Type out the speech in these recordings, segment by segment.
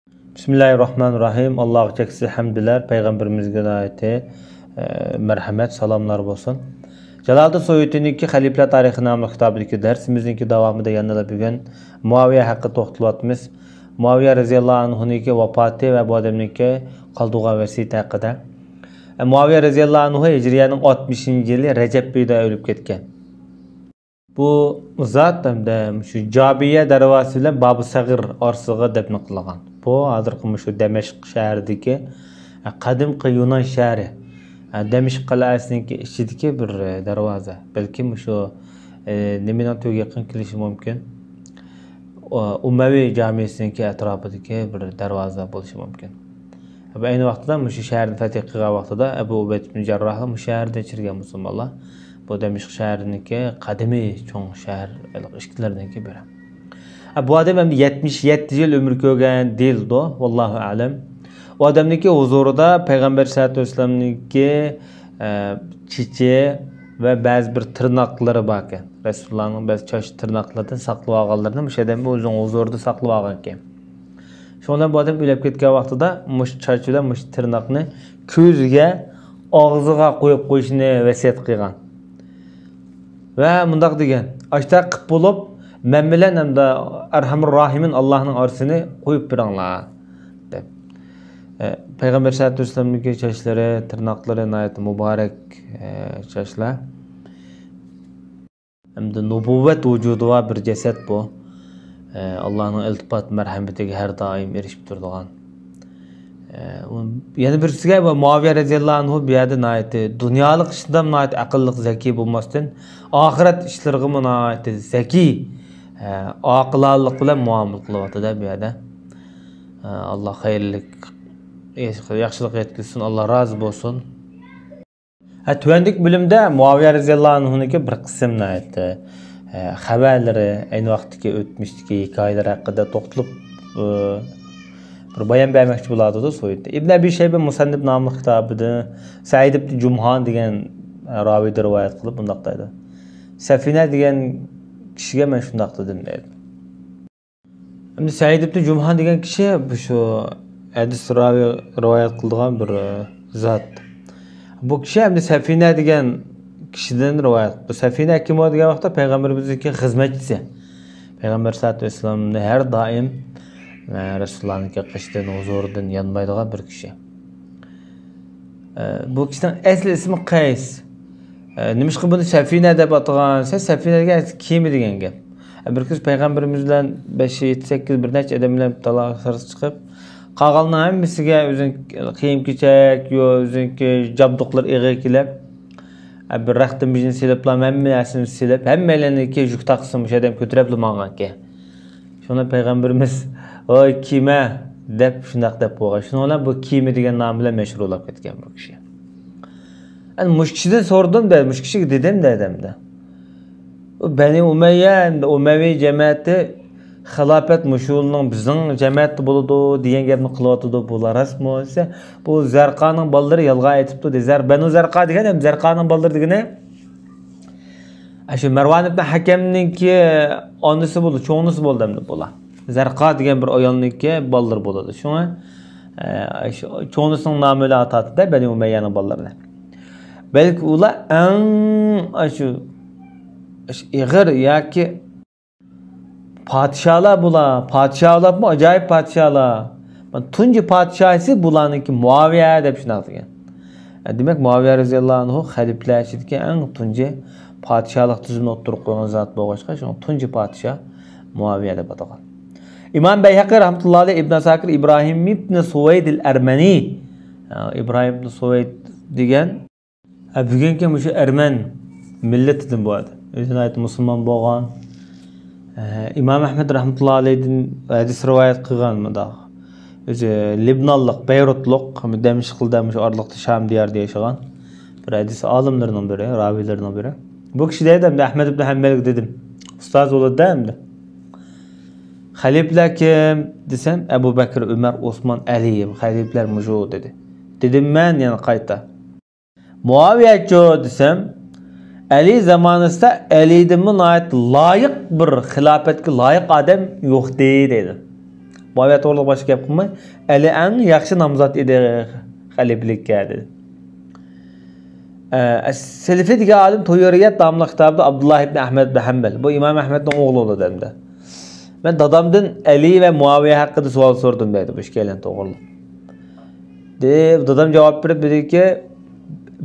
Bismillahirrahmanirrahim. Allah'a çeksiz hamdüler. Peygamberimizge ayeti merhamet, salamlar olsun. Jalalda Soyutiniki Halifler Tarihi namlı kitabındaki dersimizdeki devamında yanında bugün Muaviye hakkı toxtalatmız. Muaviye raziyallahu anhu'niki vafatı ve bu adamniki kaldığı vesiyet hakkında. Muaviye raziyallahu anhu Hicriye'nin 60. yılı Recep ayında ölüp ketken. Bu zat hem şu Cabiye darvasıyla Bab-ı Sagir arsıga defne kılgan. Bu hazırkı şu Demeşk şehrideki kadimki Yunan şehri. Demeşk kalasındaki içindeki bir darvaza. Belki şu Neminat'a yakın kilişi mümkün. Umevi camisindeki etrafındaki bir darvaza buluşu mümkün. Aynı vaxtda şu şehrin fetih kılgan vaxtda Ebu Ubeyd bin Cerrah'la bu şehirde çirgen Müslümanlar. Bu Demeşk şehrindeki kadimi çoğun şehir ilişkilerinden biri. Bu adam hem 77 yıl ömür koygan değildi o. Vallahu alem. O adamdaki huzurda Peygamber sallallahu aleyhi ve sellem'deki çiçeği ve bazı bir tırnakları bakın. Resulullah'ın bazı çeşitli tırnaklardan saklı ağalarını bu adamı uzun huzurda saklı ağan ki. Şondan bu adam ölüp ketken vaxtida muş çeşitli muş tırnakını közüge, ağzıga koyup koyuşunu vesiyet kılgan. Ve mundaq degen, aşta qıp bolup, men bilen hem de Erhamur Rahimin Allah'ın arsını koyup biranglar. Peygamber sallallahu aleyhi ve sellem'deki çeşitleri, tırnakları nayet mübarek çeşitler. Hem de nubuvvet vücudu var bir ceset bu. Allah'ın iltifat merhametiga her daim erişip durduğun. Yani birisiga Muaviye radiyallahu anhu bir yerde nayeti dünyalık işinden nayeti akıllık zeki bulmasın ahiret işlerine nayeti zeki akıllık bilen muamele kılıvatı da bir yerde Allah hayırlık yaxşılık etkilsin Allah razı olsun. Tüvendik bölümde Muaviye radiyallahu anhu'nunki bir kısım nayeti haberleri aynı vaxtdaki ötmüşteki hikayeler hakkında toxtulup bir bayan vermekçi buladı da soyuttu. İbn Ebi Şeybe Musannib namlı kitabıdır. Said ibn Cumhan degen ravide rivayet kılıp bundaqdaydı. Sefine degen kişiye men şundaq dedim deydi. Şimdi Said ibn Cumhan degen kişi şu hadis ravi rivayet kıldığan bir zat. Bu kişi hem de Sefine degen kişiden rivayet. Bu Sefine kim o degen vaqtda Peygamberimizdeki hizmetçisi. Peygamber sallallahu aleyhi ve sellem'in her daim Resulullah'ın kıştan huzurundan yanmaydıgan bir kişi. Bu kişinin asli ismi Qays. Nimişki bunu Sefine deb atgan. Sefine degan kimi degan gap. Bir kız Peygamberimiz bilan 5-7-8 bir necha adam bilan talaqsarız chiqib, qolganning hammasiga o'zing kiyim-kechak, yo o'zingki jabduqlar ig'i kelib, bir raxtimizini siliblar, hammasini silib, hammalarniki yuk taqsim o'sha adam ko'tarib mangan. Şuna Peygamberimiz "Oy kime?" deb shundaq deb qo'ygan. Shuningla bu kimi degan nom bilan mashhur bo'lib ketgan bu kishi. Ani mush kishidan so'radim da, mush kishiga dedim da adamda. Bani Umayya, Umayyi jamoati xilofat mushulning bizning jamoatda bo'ladi degan gapni qilyotdi. Bular rasmi bo'lsa, bu Zarqaning bolalari yolg'on aytibdi dedi. Banu Zarqa degan ham Zarqaning bolalari degani Şu Mervan ibn Hakem'ninki onisi bo'ldi, cho'nisi bo'ldi hamda bular. Zarqa degan bir ayolniki bolalar bo'ladi. Shunga cho'nisining nomi bilan atatdi-da Bani Umayyaning bolalarini. Balki ular shu ig'ir yoki podsholar bular, podsholarmi, ajoyib podsholar. Tunji podshosi bularniki Muaviya deb shunday degan. Demak Muaviya roziyallohu anhu xaliflar ichidagi eng tunji padişahlık tüzümünü oturup koyan zat boğaçka, şunu tunci padişah Muaviye de batagan. İmam Beyhaqi rahmetullahi aleyh İbn Asakir İbrahim ibn Suveyd el-Ermeni İbrahim ibn Suveyd degen bugünkü şu Ermen milletinden bu adı. Özüne ait Müslüman boğan. İmam Ahmed rahmetullahi aleyh'in hadis rivayet kılgan mı da? Özü Libnallık, Beyrutluq, Demişkil'den şu arlıkta Şam diyarda yaşayan bir hadis alimlerinden biri, ravilerinden biri. Bu kişi dedim de Ahmed ibn Hanbel dedim. Ustaz oladı değil mi? Halifler kim desem Ebu Bekir, Ömer, Osman, Ali. Halifler mucu dedi. Dedim ben yani kayıtta. Muaviye çoğu desem Ali zamanında Ali'den ait layık bir hilafetki layık adam yok dedi. Muaviye to'g'riliq boshqa gap qilmay, Ali eng yaxshi nomzod edi xalifalikka dedi. Selefi degan olim To'yuriyat nomli kitobida Abdullah ibn Ahmad ibn Hanbal, bu Imom Ahmadning o'g'li o'ldi. Men dadamdan Ali va Muaviye haqida savol so'radim dedi bu ishga to'g'riliq. Deb dadam javob berib dediki,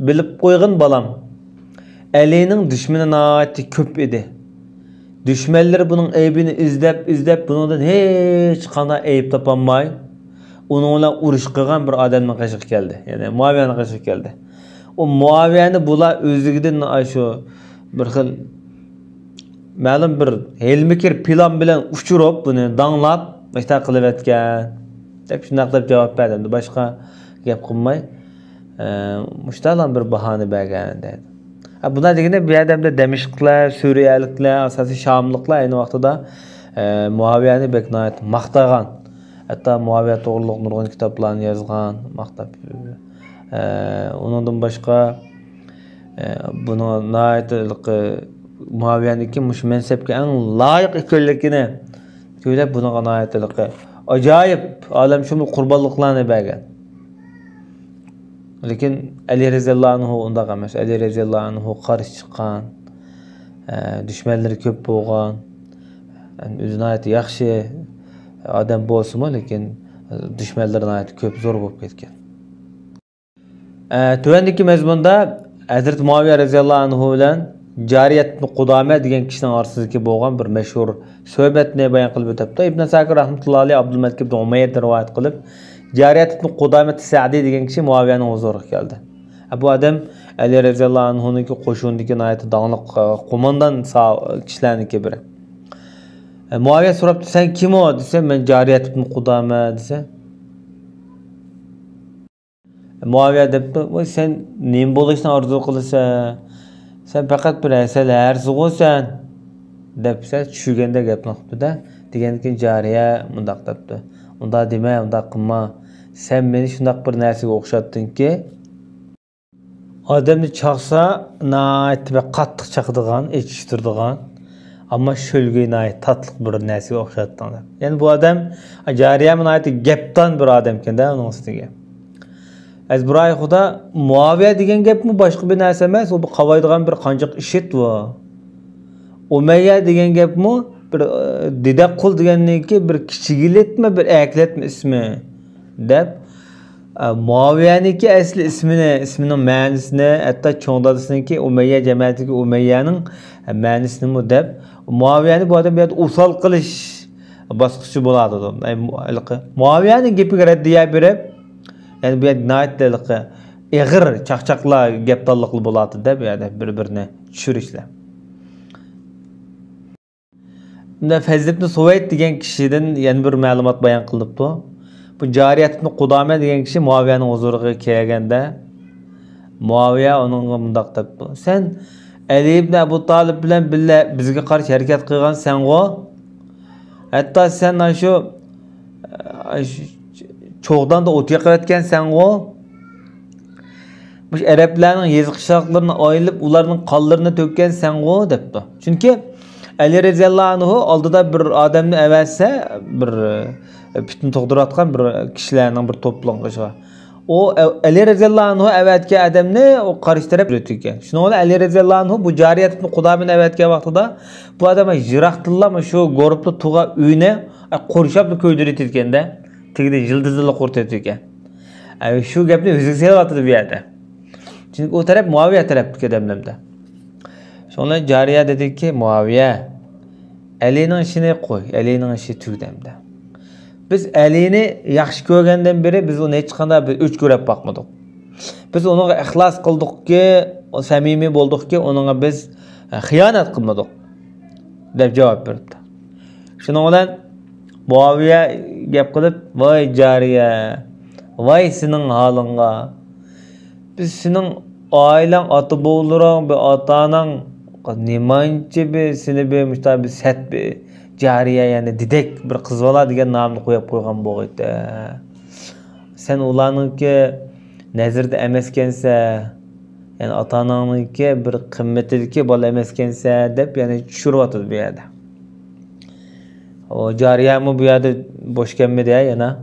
bilib qo'ygin balam. Alining dushmani nihoyatda ko'p edi. Düşmanlar bunun aybini izlep bundan hiç qanday ayb topolmay, onunla urush qilgan bir odamning qashiq keldi. Ya'ni Muaviyaning qashiq keldi. O Muaviyani bular o'zligidan shu bir xil ma'lum bir helmikir plan bilan uchirib, buni danglab, ishta qilib etgan. Deb shunday deb javob berdim. Boshqa gap qilmay, mushtalan bir bahona bergan dedi. Buna degende bir adamda Demişkler, Suriyelikler, asası Şamlıklar aynı vaqtida Muaviyani beknayet maqtagan. Hatta Muaviye to'g'riliq nurg'un kitoblarni yozgan, maqtab. Ondan başqa bunu nayetlik Muaviyaniki mush mansabga eng loyiq ekanligini söylep buni nayetlik ajoyib olam shumul qurbonliqlarni bergan. Lekin Ali radhiyallohu anhu unda emas. Ali radhiyallohu anhu qarshi chiqqan, dushmanlari ko'p bo'lgan, o'zini aytib yaxshi odam bo'lsa-mu, lekin dushmanlari ko'p zo'r bo'lib ketgan. Tuvandagi mazmunda Hazrat Muaviye radhiyallohu anhu bilan Jariyat ibn Qudama degan kishining orasidagi bo'lgan bir mashhur suhbatni bayon qilib o'tibdi. Ibn Sakir rahmatullohi alayhi Abdulmalik ibn Umayyad rivoyat qilib, Jariyat ibn Qudama Sa'di degan kishi Muaviyaning huzuriga keldi. Bu odam Ali radhiyallohu anhuning qo'shindagi nihoyat donglik qo'mondan kishilarniki biri. Muaviya so'rabdi, "Sen kim o?" desa, "Men Jariyat ibn Qudama" desa. Muaviya debdi, "Voy sen nima bo'lishni orzu qilasan? Sen faqat bir asal arzusan" debsa, tushuganda gapni qildi-da. Degandan Jariya mundaq debdi. "Unda dema, unda qilma. Sen meni shundaq bir narsaga o'xshatdingki, odamni chaqsa, nayt va qattiq chaqadigan, echishtirdigan, ammo sho'lga nayt tatliq bir narsaga o'xshatding." Ya'ni bu odam Jariya nayt gapdan bir odam ekan-da uning ustiga. Azburay xudo Muaviya degan gapmi boshqa bir narsa emas, u qavoydigan bir qanjiq ishit va Umayya degan gapmi bir Didaqul deganniki bir kichigilitmi, bir aklatmi ismi deb Muaviyaniki asli ismining ma'nosini, hatto cho'ng dadasiniki Umayya jamiyatiga Umayyaning ma'nosini mu deb Muaviyani bu odam yerda usol qilish bosqichi bo'ladi. Muaviyaning gapiga raddiya berib, yani bu naytliqi ig'ir chaqchaqlar gapdonliqli bo'ladi deb, yani bir-birini tushirishlar. Bunda Fazl ibn Suvayd degan kishidan yana bir ma'lumot bayon qilinibdi. Bu Jariyat ibn Qudama degan kishi Muaviyaning huzuriga kelganda Muaviya uningga mundaq debdi: "Sen Ali ibn Abu Talib bilan birga bizga qarshi harakat qilgan sen-ku. Hatto sen shu çoğdan da o't yaqayotgan sen-ku. Bu Arablarning yezqishloqlarini oyilib, ularning qonlarini to'kkan sen-ku" debdi. Chunki Ali radhiyallohu anhu oldida bir odamni avasa, bir fitna tug'dirayotgan bir kishilarning bir to'planqishi. O Ali radhiyallohu anhu avatgan odamni o qarshi taraf o'tgan. Shuni Ali radhiyallohu anhu bu Jariyat ibn Qudamani avatgan vaqtida bu odam jiroqtillama shu go'ribli tug'a uyni qo'rshab ko'ydirib ketganda, tegida yıldızlı qurtib ekan. Shu gapni o'ziga selyapti bu yerda. Chunki o taraf Muaviya tarafdagi odamlarda. Sonra Jariya dediki, "Muaviya, Alining ishini qo'y, Alining ishi tugdamda. Biz Alini yaxshi ko'rgandan beri biz uni hech qanday bir o'ch ko'rib boqmadik. Biz unga ixlos qildikki, samimiy bo'ldikki, unga biz xiyonat qilmadik" deb javob berdi. Shuning bilan Muaviya gap qilib, "Voy Jariya, voy sening holingga. Biz sening oilang, ota-bovlaring, bir ota-onang nimanchi bir seni bir mushtabi sat bir Jariya, ya'ni didek bir qiz bola degan nomni qo'yib qo'ygan bo'g'aydi. Sen ularningki nazarda emaskansa, ya'ni ota-onangniki bir qimmatidagi bola emaskansa" deb, ya'ni tushiryapti bu yerda. O cariyemi bu yerde boş gelmedi ya yana.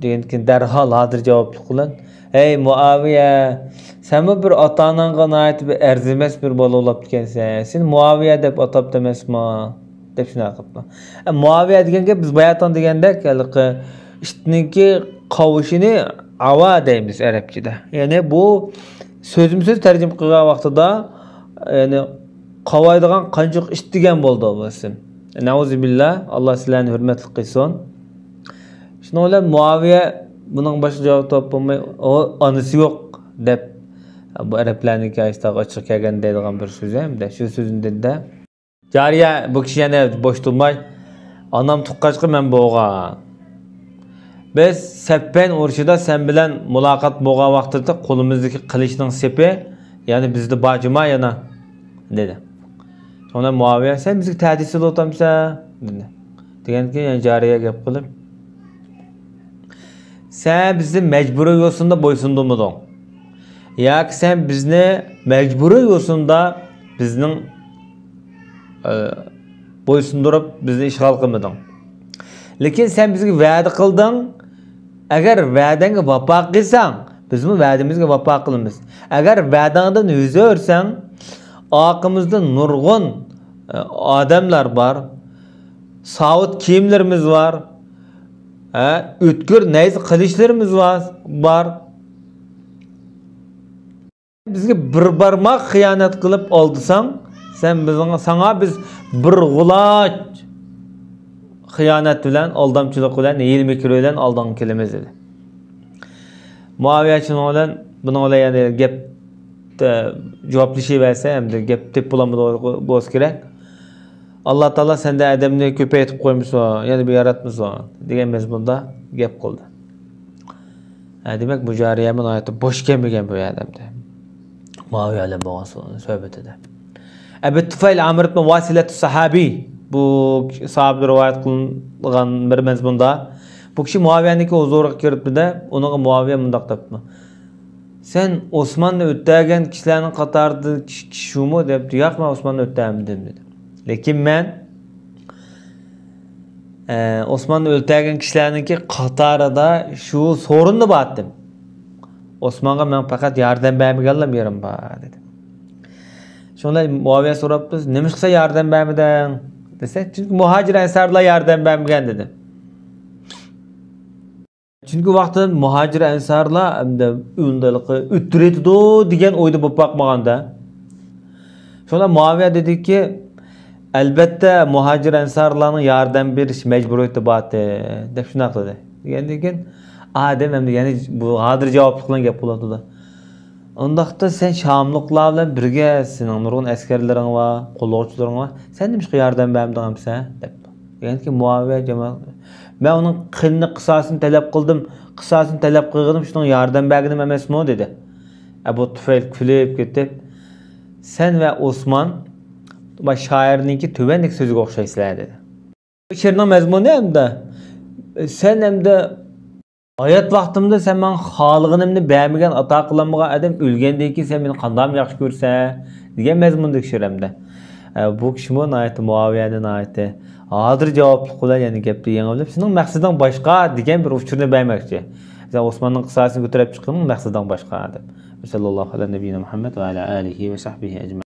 Degan ki derhal hazır cevaplı kılan. Ey Muaviye, sen mi bir atanan qanayet bir erzimes bir bola olap dikensen. Sen Muaviye dep atap demesma. Dep şuna qıpma. Muaviye degenge biz bayatan degende ki iştinki qavuşini ava deymiz Arapçada. Yani bu sözümsüz tercüme qılgan vaqtida yani qavaydigan qançıq iş degen boldu olmasın. Nauzubillah, Allah sizlarni hurmatli qilsin. Şunu ola Muaviye bunun başka cevap toplamay o anısı yok dep bu Araplarning hikayesida açık kelgan deydigan bir söz hem de şu sözünde de Cariye bu kishi yana boş durmay anam tuqqachqi men bo'lgan. Biz Sappen urushida sen bilan muloqot bo'lgan vaqtida qo'limizdagi qilichning sepi, ya'ni bizni bajima yana dedi. Sonra Muaviye sen bizga ta'disiz o'tamsan dedi. Deganki yani Cariye gap qilib sen bizni mecburi yo'sinda bo'ysundurmiding? Yoki sen bizni mecburi yo'sinda bizning bo'ysundurib bizni ishg'ol qilmading. Lekin sen bizga va'da qilding. Agar va'dangga vafo qilsang, biz bu va'damizga vafo qilamiz. Agar va'dangdan yuz o'rsang, oqimizda nurg'un odamlar bor. Savut kiyimlarimiz var. Ötkür neyse kılıçlarımız var. Bizge bir barmak hıyanet kılıp oldusan, sen sana biz bir gulaç hıyanet bilen, aldamçılık bilen, eğil mikro bilen aldan kelimiz dedi. Muaviye için olan, buna olan yani gep cevaplı şey verse hem de gep tep bulamadı boz gerek. Allah Taala sende adamni köpeytip koymuşsa, yani bir yaratmışsa degan mezmunda gap qildi. Demak bu jariyaning oyati boş kelmagan bu odamda. Muaviye bilan bo'lgan suhbatida. Abu Tufayl Amr ibn Vasilat sahabi bu sahabe rivoyat qilgan bir mezmunda bu kishi Muaviyaniki huzuriga kiribdi-da, uning Muaviye mundaq debdi. Sen Osmanlı o'tgan kishilarning qatorida shumi debdi. Yo'q, men Osmanlı o'tgandim dedi. Lekin men Osmanlı o'ltirgan kishilarniki qatorida shu so'rinni batdim. Osmonga men faqat yordam bermaganlar yerim bor dedi. Shunda Muaviye so'rabdi, nima qilsa yordam bermading desa, chunki muhojir ansarlar yordam bermagan dedi. Chunki vaqtda muhojir ansarlar hamda undaliqi o'ttiradi degan o'yda bo'lib boqmaganda. Shunda Muaviye dediki, albatta muhojir ansarlarning yordam berish majburiyati bor deb shunaqa dedi. Degandan adam ham yani bu hozir javob qilgan gap bo'ladi-da. Undaqda sen Şamlıqlar bilan birga sening nurg'un askarlaring va qo'llovchilaring va sen nima yordam bermadingsan deb. Deganki Muaviye jamoat men uning qilni qisosini talab qildim, qisosini talab qilganim shuning yordam berganim emasmi dedi. Abu Tufayl kulib ketib, sen va Osman va shoirninki tubanlik so'ziga o'xshaysizlar dedi. Bu she'rning mazmuni hamda sen hamda hayat vaqtimda sen men xohlaganimni bermagan, ato qilmagan odam o'lgandan keyin sen meni qanday yaxshi ko'rsa degan mazmundagi she'r hamda. Bu kishi bu aytdi Muaviyaning aytdi. Hozir javobli qo'lar yani gapni yanglab, sening maqsading boshqa degan bir uchurni bermoqchi. Sen Osmonning qissasini ko'tarib chiqqaning maqsading boshqa deb. Sallallohu alayhi va Muhammad va ala alihi va sahbihi ajma'in.